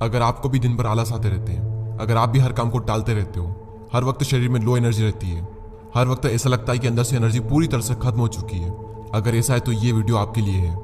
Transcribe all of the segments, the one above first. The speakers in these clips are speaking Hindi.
अगर आपको भी दिन भर आलस आते रहते हैं, अगर आप भी हर काम को टालते रहते हो, हर वक्त शरीर में लो एनर्जी रहती है, हर वक्त ऐसा लगता है कि अंदर से एनर्जी पूरी तरह से खत्म हो चुकी है, अगर ऐसा है तो ये वीडियो आपके लिए है।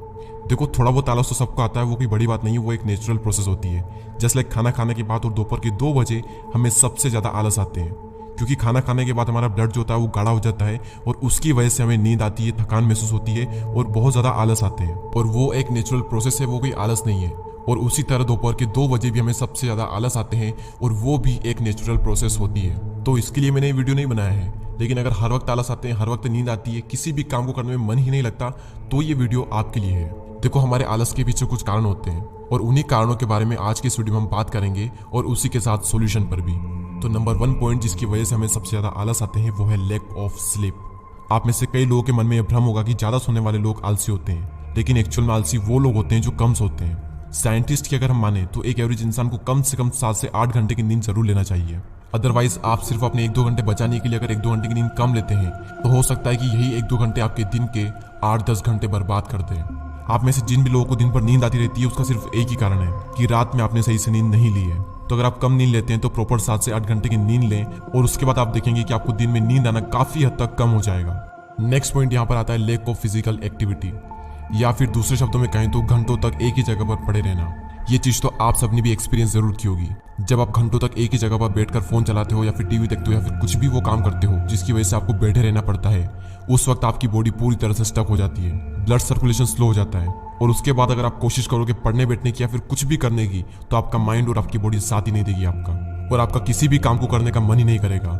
देखो, थोड़ा बहुत आलस तो सबको आता है, वो कोई बड़ी बात नहीं है, वो एक नेचुरल प्रोसेस होती है। जैसे लाइक खाना खाने के बाद और दोपहर के 2 बजे हमें सबसे ज़्यादा आलस आते हैं, क्योंकि खाना खाने के बाद हमारा ब्लड जो होता है वो गाढ़ा हो जाता है और उसकी वजह से हमें नींद आती है, थकान महसूस होती है और बहुत ज़्यादा आलस आते हैं। और वो एक नेचुरल प्रोसेस है, वो कोई आलस नहीं है। और उसी तरह दोपहर के 2 बजे भी हमें सबसे ज़्यादा आलस आते हैं और वो भी एक नेचुरल प्रोसेस होती है। तो इसके लिए मैंने ये वीडियो नहीं बनाया है, लेकिन अगर हर वक्त आलस आते हैं, हर वक्त नींद आती है, किसी भी काम को करने में मन ही नहीं लगता, तो ये वीडियो आपके लिए है। देखो, हमारे आलस के पीछे कुछ कारण होते हैं और उन्हीं कारणों के बारे में आज की इस वीडियो में हम बात करेंगे और उसी के साथ सॉल्यूशन पर भी। तो नंबर 1 पॉइंट जिसकी वजह से हमें सबसे ज़्यादा आलस आते हैं वो है लैक ऑफ स्लीप। आप में से कई लोगों के मन में यह भ्रम होगा कि ज़्यादा सोने वाले लोग आलसी होते हैं, लेकिन एक्चुअल में आलसी वो लोग होते हैं जो कम सोते हैं। साइंटिस्ट की अगर हम माने तो एक एवरेज इंसान को कम से कम 7 से 8 घंटे की नींद जरूर लेना चाहिए। अदरवाइज आप सिर्फ अपने 1-2 घंटे बचाने के लिए अगर 1-2 घंटे की नींद कम लेते हैं तो हो सकता है कि यही 1-2 घंटे आपके दिन के 8-10 घंटे बर्बाद कर दें। आप में से जिन भी लोगों को दिन भर नींद आती रहती है उसका सिर्फ एक ही कारण है कि रात में आपने सही से नींद नहीं ली है। तो अगर आप कम नींद लेते हैं तो प्रॉपर 7 से 8 घंटे की नींद लें और उसके बाद आप देखेंगे कि आपको दिन में नींद आना काफी हद तक कम हो जाएगा। नेक्स्ट पॉइंट यहाँ पर आता है लैक ऑफ फिजिकल एक्टिविटी, या फिर दूसरे शब्दों में कहें तो घंटों तक एक ही जगह पर पड़े रहना। ये चीज तो आप सबने भी एक्सपीरियंस जरूर की होगी। जब आप घंटों तक एक ही जगह पर बैठकर फोन चलाते हो या फिर टीवी देखते हो या फिर कुछ भी वो काम करते हो जिसकी वजह से आपको बैठे रहना पड़ता है, उस वक्त आपकी बॉडी पूरी तरह से स्टक हो जाती है, ब्लड सर्कुलेशन स्लो हो जाता है और उसके बाद अगर आप कोशिश करोगे पढ़ने बैठने की या फिर कुछ भी करने की तो आपका माइंड और आपकी बॉडी साथ ही नहीं देगी आपका, और आपका किसी भी काम को करने का मन ही नहीं करेगा।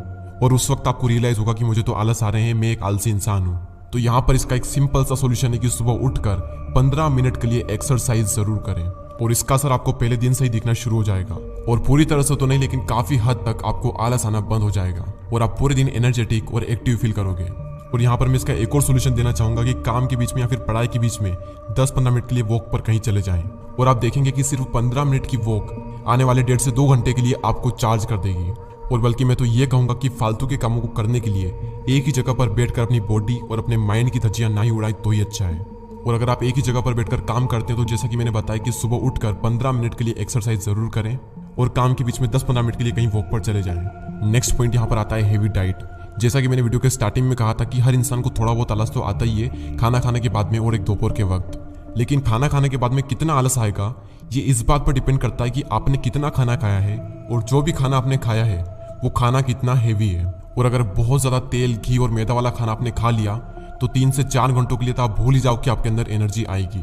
और उस वक्त आपको रियलाइज होगा कि मुझे तो आलस आ रहे हैं, मैं एक आलसी इंसान हूँ। तो यहाँ पर इसका एक सिंपल सा सोल्यूशन है कि सुबह उठकर 15 मिनट के लिए एक्सरसाइज जरूर करें और इसका असर आपको पहले दिन से ही दिखना शुरू हो जाएगा। और पूरी तरह से तो नहीं, लेकिन काफी हद तक आपको आलस आना बंद हो जाएगा और आप पूरे दिन एनर्जेटिक और एक्टिव फील करोगे। और यहाँ पर मैं इसका एक और सोल्यूशन देना चाहूंगा कि काम के बीच में या फिर पढ़ाई के बीच में 10-15 मिनट के लिए वॉक पर कहीं चले जाएं और आप देखेंगे कि सिर्फ 15 मिनट की वॉक आने वाले 1.5 से 2 घंटे के लिए आपको चार्ज कर देगी। और बल्कि मैं तो ये कहूंगा कि फालतू के कामों को करने के लिए एक ही जगह पर बैठकर अपनी बॉडी और अपने माइंड की धज्जियां ना ही उड़ाएं तो ही अच्छा है। और अगर आप एक ही जगह पर बैठकर काम करते हैं तो जैसा कि मैंने बताया कि सुबह उठकर 15 मिनट के लिए एक्सरसाइज जरूर करें और काम के बीच में 10-15 मिनट के लिए कहीं वॉक पर चले जाएं। नेक्स्ट पॉइंट यहाँ पर आता है हेवी डाइट। जैसा कि मैंने वीडियो के स्टार्टिंग में कहा था कि हर इंसान को थोड़ा बहुत आलस तो आता ही है खाना खाने के बाद में और एक दोपहर के वक्त, लेकिन खाना खाने के बाद में कितना आलस आएगा ये इस बात पर डिपेंड करता है कि आपने कितना खाना खाया है और जो भी खाना आपने खाया है वो खाना कितना हेवी है। और अगर बहुत ज्यादा तेल, घी और मैदा वाला खाना आपने खा लिया तो 3 से 4 घंटों के लिए तो आप भूल ही जाओ कि आपके अंदर एनर्जी आएगी।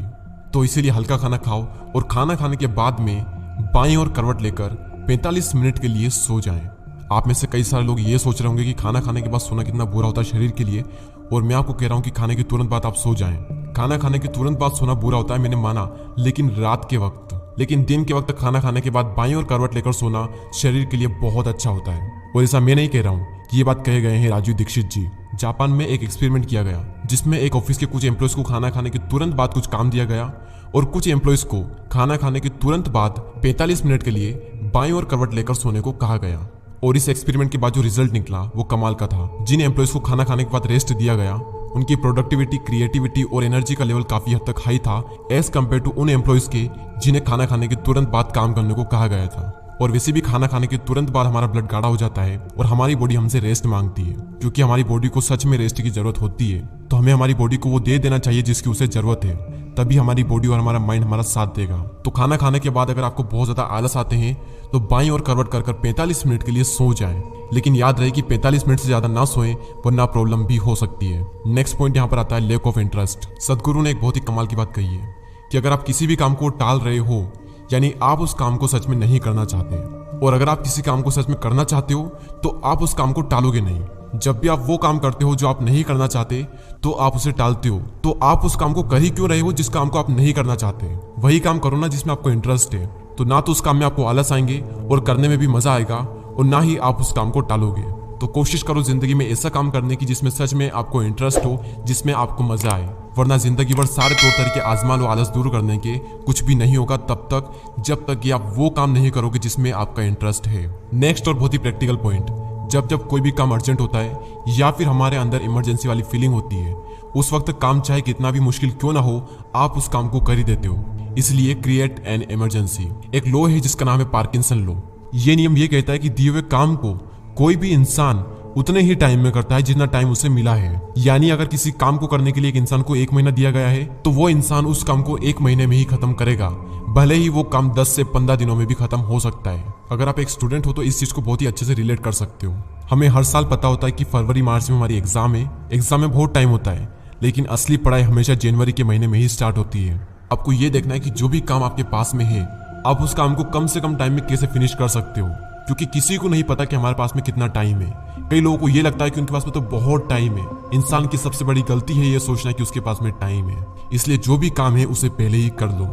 तो इसीलिए हल्का खाना खाओ और खाना खाने के बाद में बाईं ओर करवट लेकर 45 मिनट के लिए सो जाएं। आप में से कई सारे लोग ये सोच रहे होंगे कि खाना खाने के बाद सोना कितना बुरा होता है शरीर के लिए, और मैं आपको कह रहा हूँ कि खाने के तुरंत बाद आप सो जाएं। खाना खाने के तुरंत बाद सोना बुरा होता है, मैंने माना, लेकिन रात के वक्त, लेकिन दिन के वक्त खाना खाने के बाद बाईं ओर करवट लेकर सोना शरीर के लिए बहुत अच्छा होता है। और ऐसा मैं नहीं कह रहा हूँ, ये बात कहे गए हैं राजीव दीक्षित जी। जापान में एक एक्सपेरिमेंट किया गया जिसमें एक ऑफिस के कुछ एम्प्लॉयज को खाना खाने के तुरंत बाद कुछ काम दिया गया और कुछ एम्प्लॉयज को खाना खाने के तुरंत बाद 45 मिनट के लिए बाईं ओर करवट लेकर सोने को कहा गया। और इस एक्सपेरिमेंट के बाद जो रिजल्ट निकला वो कमाल का था। जिन एम्प्लॉयज को खाना खाने के बाद रेस्ट दिया गया उनकी प्रोडक्टिविटी, क्रिएटिविटी और एनर्जी का लेवल काफी हद तक हाई था एज कम्पेयर टू उन एम्प्लॉयज के जिन्हें खाना खाने के तुरंत बाद काम करने को कहा गया था। और वैसे भी खाना खाने के तुरंत बाद हमारा ब्लड गाढ़ा हो जाता है और हमारी बॉडी हमसे रेस्ट मांगती है, क्योंकि हमारी बॉडी को सच में रेस्ट की जरूरत होती है। तो हमें हमारी बॉडी को वो दे देना चाहिए जिसकी उसे जरूरत है, तभी हमारी बॉडी और हमारा माइंड हमारा साथ देगा। तो खाना खाने के बाद अगर आपको बहुत ज्यादा आलस आते हैं तो बाईं ओर करवट कर 45 मिनट के लिए सो जाएं, लेकिन याद रहे कि 45 मिनट से ज्यादा ना सोएं वरना प्रॉब्लम भी हो सकती है। नेक्स्ट पॉइंट यहाँ पर आता है लैक ऑफ इंटरेस्ट। सदगुरु ने एक बहुत ही कमाल की बात कही है कि अगर आप किसी भी काम को टाल रहे हो यानी आप उस काम को सच में नहीं करना चाहते, और अगर आप किसी काम को सच में करना चाहते हो तो आप उस काम को टालोगे नहीं। जब भी आप वो काम करते हो जो आप नहीं करना चाहते तो आप उसे टालते हो, तो आप उस काम को कर ही क्यों रहे हो जिस काम को आप नहीं करना चाहते। वही काम करो ना जिसमें आपको इंटरेस्ट है, तो ना तो उस काम में आपको आलस आएंगे और करने में भी मजा आएगा और ना ही आप उस काम को टालोगे। तो कोशिश करो जिंदगी में ऐसा काम करने की जिसमें सच में आपको इंटरेस्ट हो, जिसमें आपको मजा आए, वरना जिंदगी भर सारे तौर तरीके आजमा लो आलस दूर करने के, कुछ भी नहीं होगा तब तक जब तक कि आप वो काम नहीं करोगे जिसमें आपका इंटरेस्ट है। नेक्स्ट और बहुत ही प्रैक्टिकल पॉइंट, जब जब कोई भी काम अर्जेंट होता है या फिर हमारे अंदर इमरजेंसी वाली फीलिंग होती है, उस वक्त काम चाहे कितना भी मुश्किल क्यों ना हो आप उस काम को कर ही देते हो। इसलिए क्रिएट एन इमरजेंसी। एक लॉ है जिसका नाम है पार्किंसन लॉ। ये नियम ये कहता है कि दिए हुए काम को कोई भी इंसान उतने ही टाइम में करता है जितना टाइम उसे मिला है। यानी अगर किसी काम को करने के लिए एक इंसान को 1 महीना दिया गया है तो वो इंसान उस काम को 1 महीने में ही खत्म करेगा, भले ही वो काम 10 से 15 दिनों में भी खत्म हो सकता है। अगर आप एक स्टूडेंट हो तो इस चीज को बहुत ही अच्छे से रिलेट कर सकते हो। हमें हर साल पता होता है कि फरवरी मार्च में हमारी एग्जाम है, एग्जाम में बहुत टाइम होता है, लेकिन असली पढ़ाई हमेशा जनवरी के महीने में ही स्टार्ट होती है। आपको ये देखना है कि जो भी काम आपके पास में है आप उस काम को कम से कम टाइम में कैसे फिनिश कर सकते हो, क्योंकि किसी को नहीं पता कि हमारे पास में कितना टाइम है। कई लोगों को ये लगता है कि उनके पास में तो बहुत टाइम है। इंसान की सबसे बड़ी गलती है ये सोचना कि उसके पास में टाइम है, इसलिए जो भी काम है उसे पहले ही कर लो।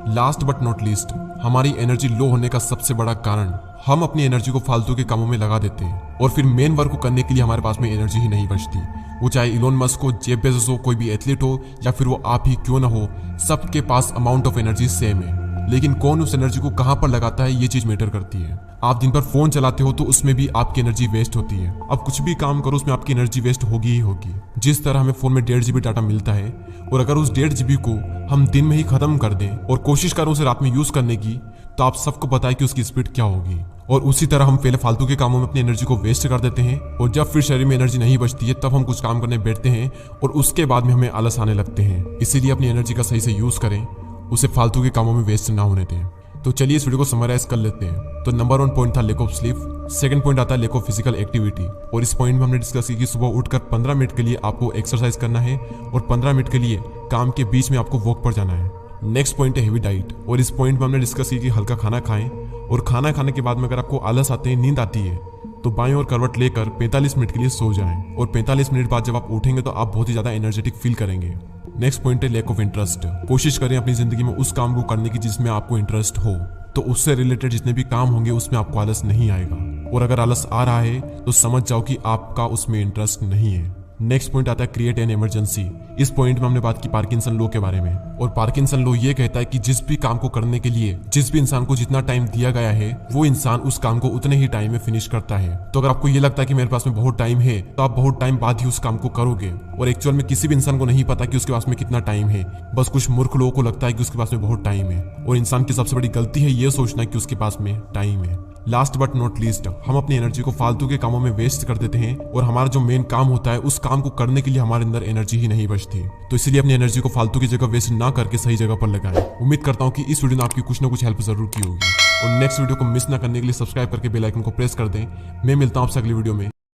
लास्ट बट नॉट लीस्ट, हमारी एनर्जी लो होने का सबसे बड़ा कारण हम अपनी एनर्जी को फालतू के कामों में लगा देते हैं और फिर मेन वर्क को करने के लिए हमारे पास में एनर्जी ही नहीं बचती। वो चाहे इलोन मस्क हो, जेफ बेजोस हो, कोई भी एथलीट हो या फिर वो आप ही क्यों ना हो, सबके पास अमाउंट ऑफ एनर्जी सेम है, लेकिन कौन उस एनर्जी को कहां पर लगाता है ये चीज मैटर करती है। आप दिन भर फोन चलाते हो तो उसमें भी आपकी एनर्जी वेस्ट होती है। अब कुछ भी काम करो उसमें आपकी एनर्जी वेस्ट होगी ही होगी। जिस तरह हमें फोन में 1.5 GB डाटा मिलता है और अगर उस 1.5 GB को हम दिन में ही खत्म कर दें और कोशिश करो उसे रात में यूज करने की, तो आप सबको पता है कि उसकी स्पीड क्या होगी। और उसी तरह हम पहले फालतू के कामों में अपनी एनर्जी को वेस्ट कर देते हैं और जब फिर शरीर में एनर्जी नहीं बचती है तब हम कुछ काम करने बैठते हैं और उसके बाद में हमें आलस आने लगते हैं। इसीलिए अपनी एनर्जी का सही से यूज करें, उसे फालतू के कामों में वेस्ट ना होने दें। तो चलिए इस वीडियो को समराइज कर लेते हैं। तो नंबर 1 पॉइंट था lack of sleep, second point आता है लैक ऑफ फिजिकल एक्टिविटी। और इस पॉइंट में हमने डिस्कस की कि सुबह उठकर 15 मिनट के लिए आपको एक्सरसाइज करना है और 15 मिनट के लिए काम के बीच में आपको वॉक पर जाना है। नेक्स्ट पॉइंट है हेवी डाइट। और इस पॉइंट में हमने डिस्कस की कि हल्का खाना खाएं और खाना खाने के बाद में अगर आपको आलस आते हैं, नींद आती है, तो बाएं और करवट लेकर 45 मिनट के लिए सो जाएं और 45 मिनट बाद जब आप उठेंगे तो आप बहुत ही ज्यादा एनर्जेटिक फील करेंगे। नेक्स्ट पॉइंट है लैक ऑफ इंटरेस्ट। कोशिश करें अपनी जिंदगी में उस काम को करने की जिसमें आपको इंटरेस्ट हो, तो उससे रिलेटेड जितने भी काम होंगे उसमें आपको आलस नहीं आएगा। और अगर आलस आ रहा है तो समझ जाओ कि आपका उसमें इंटरेस्ट नहीं है। नेक्स्ट पॉइंट आता है क्रिएट एन इमरजेंसी। इस पॉइंट में हमने बात की पार्किंसन लॉ के बारे में। और पार्किंसन लॉ ये कहता है कि जिस भी काम को करने के लिए जिस भी इंसान को जितना टाइम दिया गया है वो इंसान उस काम को उतने ही टाइम में फिनिश करता है। तो अगर आपको ये लगता है कि मेरे पास में बहुत टाइम है तो आप बहुत टाइम बाद ही उस काम को करोगे, और एक्चुअल में किसी भी इंसान को नहीं पता कि उसके पास में कितना टाइम है। बस कुछ मूर्ख लोगों को लगता है कि उसके पास में बहुत टाइम है, और इंसान की सबसे बड़ी गलती है ये सोचना कि उसके पास में टाइम है। लास्ट बट नॉट लीस्ट, हम अपनी एनर्जी को फालतू के कामों में वेस्ट कर देते हैं और हमारा जो मेन काम होता है उस काम को करने के लिए हमारे अंदर एनर्जी ही नहीं बचती। तो इसलिए अपनी एनर्जी को फालतू की जगह वेस्ट ना करके सही जगह पर लगाएं। उम्मीद करता हूं कि इस वीडियो ने आपकी कुछ ना कुछ हेल्प जरूर की होगी। और नेक्स्ट वीडियो को मिस ना करने के लिए सब्सक्राइब करके बेल आइकन को प्रेस कर दें। मैं मिलता हूं आपसे अगली वीडियो में।